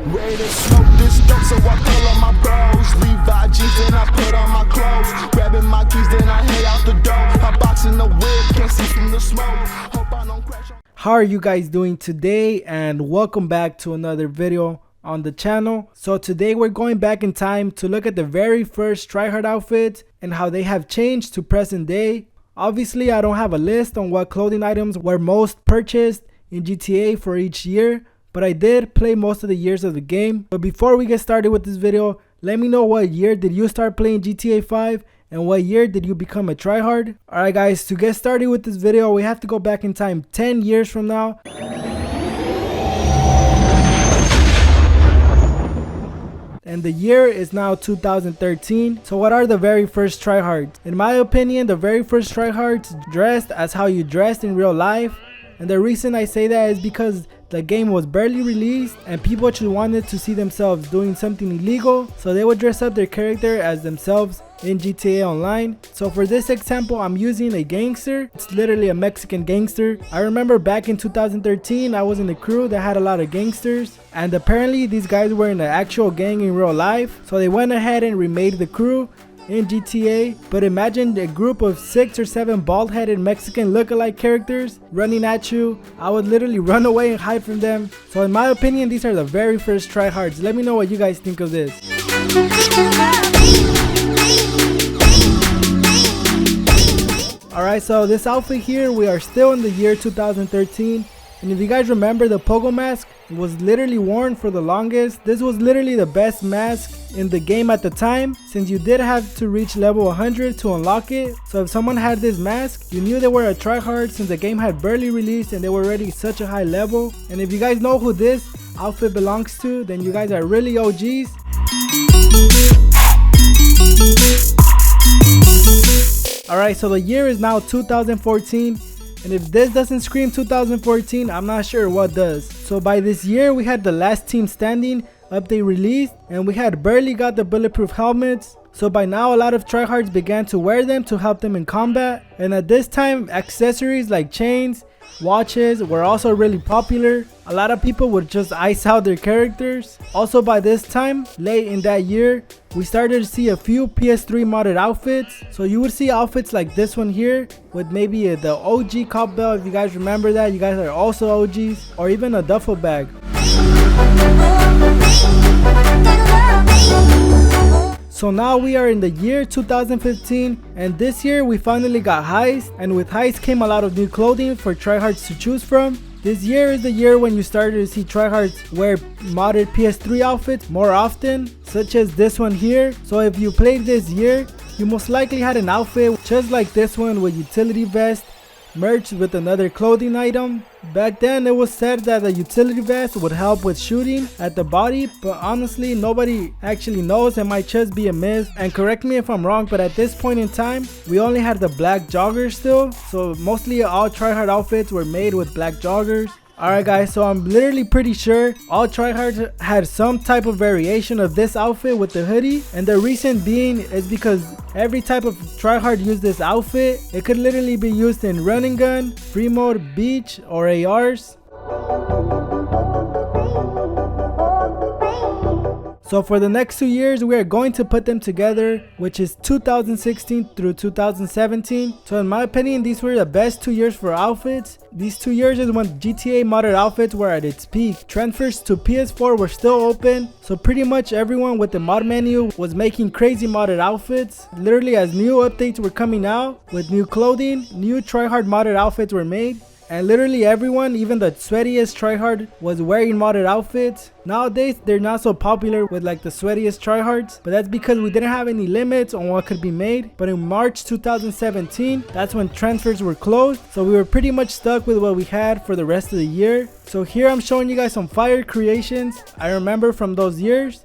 Ready to smoke this dope, so I pull on my bros. Levi jeans, then I put on my clothes. Grabbing my keys, then I head out the door. I'm boxing the whip, can't see from the smoke. Hope I don't crash on. How are you guys doing today? And welcome back to another video on the channel. So today we're going back in time to look at the very first Tryhard outfits and how they have changed to present day. Obviously, I don't have a list on what clothing items were most purchased in GTA for each year, but I did play most of the years of the game. But before we get started with this video, let me know what year did you start playing GTA 5 and what year did you become a tryhard. Alright guys, to get started with this video, we have to go back in time 10 years from now. And the year is now 2013. So what are the very first tryhards? In my opinion, the very first tryhards dressed as how you dressed in real life. And the reason I say that is because the game was barely released and people just wanted to see themselves doing something illegal, so they would dress up their character as themselves in GTA Online. So for this example, I'm using a gangster. It's literally a Mexican gangster. I remember back in 2013, I was in a crew that had a lot of gangsters, and apparently these guys were in an actual gang in real life, so they went ahead and remade the crew in GTA. But imagine a group of 6 or 7 bald-headed Mexican lookalike characters running at you. I would literally run away and hide from them. So in my opinion, these are the very first tryhards. Let me know what you guys think of this. Alright, so this outfit here, we are still in the year 2013. And if you guys remember, the pogo mask was literally worn for the longest. This was literally the best mask in the game at the time, since you did have to reach level 100 to unlock it. So if someone had this mask, you knew they were a tryhard, since the game had barely released and they were already such a high level. And if you guys know who this outfit belongs to, then you guys are really OGs. Alright, so the year is now 2014. And if this doesn't scream 2014, I'm not sure what does. So by this year, we had the Last Team Standing update released, and we had barely got the bulletproof helmets. So by now, a lot of tryhards began to wear them to help them in combat. And at this time, accessories like chains, watches were also really popular. A lot of people would just ice out their characters. Also by this time, late in that year, we started to see a few PS3 modded outfits. So you would see outfits like this one here with maybe the OG cop belt. If you guys remember that, you guys are also OGs. Or even a duffel bag. So now we are in the year 2015, and this year we finally got Heist, and with Heist came a lot of new clothing for tryhards to choose from. This year is the year when you started to see tryhards wear modded PS3 outfits more often, such as this one here. So if you played this year, you most likely had an outfit just like this one with utility vest merged with another clothing item. Back then it was said that the utility vest would help with shooting at the body, but honestly nobody actually knows. It might just be a myth, and correct me if I'm wrong, but at this point in time we only had the black joggers still, so mostly all tryhard outfits were made with black joggers. Alright guys, so I'm literally pretty sure all tryhards had some type of variation of this outfit with the hoodie, and the reason being is because every type of tryhard used this outfit. It could literally be used in running gun, free mode, beach, or ARs. So for the next 2 years, we are going to put them together, which is 2016 through 2017. So in my opinion, these were the best 2 years for outfits. These 2 years is when GTA modded outfits were at its peak. Transfers to PS4 were still open, so pretty much everyone with the mod menu was making crazy modded outfits. Literally, as new updates were coming out with new clothing, new tryhard modded outfits were made. And literally everyone, even the sweatiest tryhard, was wearing modded outfits. Nowadays, they're not so popular with like the sweatiest tryhards, but that's because we didn't have any limits on what could be made. But in March 2017, that's when transfers were closed, so we were pretty much stuck with what we had for the rest of the year. So here I'm showing you guys some fire creations I remember from those years.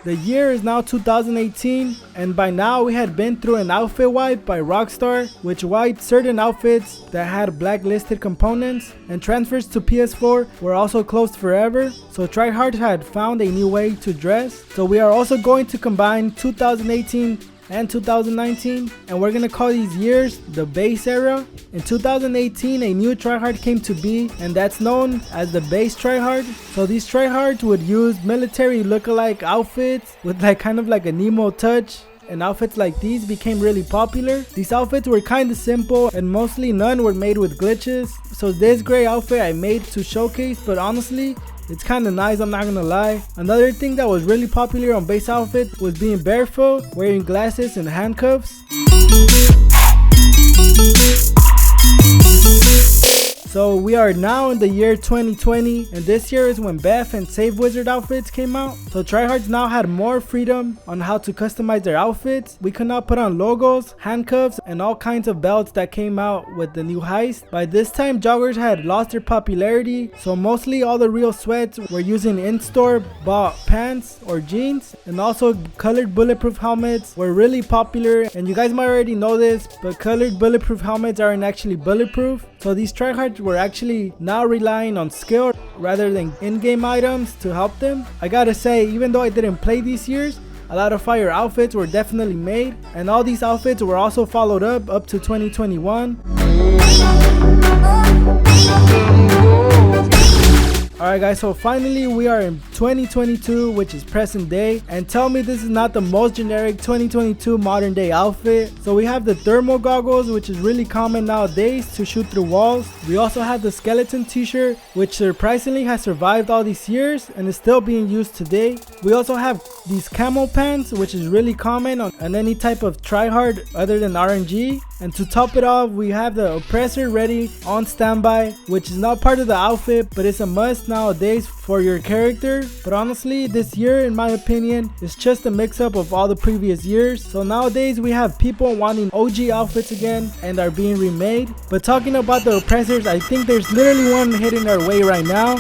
The year is now 2018, and by now we had been through an outfit wipe by Rockstar, which wiped certain outfits that had blacklisted components, and transfers to PS4 were also closed forever, so Tryhard had found a new way to dress. So we are also going to combine 2018 and 2019, and we're gonna call these years the base era. In 2018, a new tryhard came to be, and that's known as the base tryhard. So these tryhards would use military look-alike outfits with like kind of like a Nemo touch, and outfits like these became really popular. These outfits were kinda simple and mostly none were made with glitches. So this gray outfit I made to showcase, but honestly it's kinda nice, I'm not gonna lie. Another thing that was really popular on base outfit was being barefoot, wearing glasses and handcuffs. So we are now in the year 2020, and this year is when Beff and Save Wizard outfits came out. So tryhards now had more freedom on how to customize their outfits. We could now put on logos, handcuffs, and all kinds of belts that came out with the new heist. By this time, joggers had lost their popularity, so mostly all the real sweats were using in-store bought pants or jeans, and also colored bulletproof helmets were really popular. And you guys might already know this, but colored bulletproof helmets aren't actually bulletproof. So these tryhards were actually now relying on skill rather than in-game items to help them. I gotta say, even though I didn't play these years, a lot of fire outfits were definitely made, and all these outfits were also followed up to 2021. Alright guys, so finally we are in 2022, which is present day, and tell me this is not the most generic 2022 modern day outfit. So we have the thermal goggles, which is really common nowadays to shoot through walls. We also have the skeleton t-shirt, which surprisingly has survived all these years and is still being used today. We also have these camel pants, which is really common on any type of tryhard other than RNG. And to top it off, we have the oppressor ready on standby, which is not part of the outfit, but it's a must nowadays for your character. But honestly, this year, in my opinion, is just a mix-up of all the previous years. So nowadays, we have people wanting OG outfits again and are being remade. But talking about the oppressors, I think there's literally one hitting our way right now.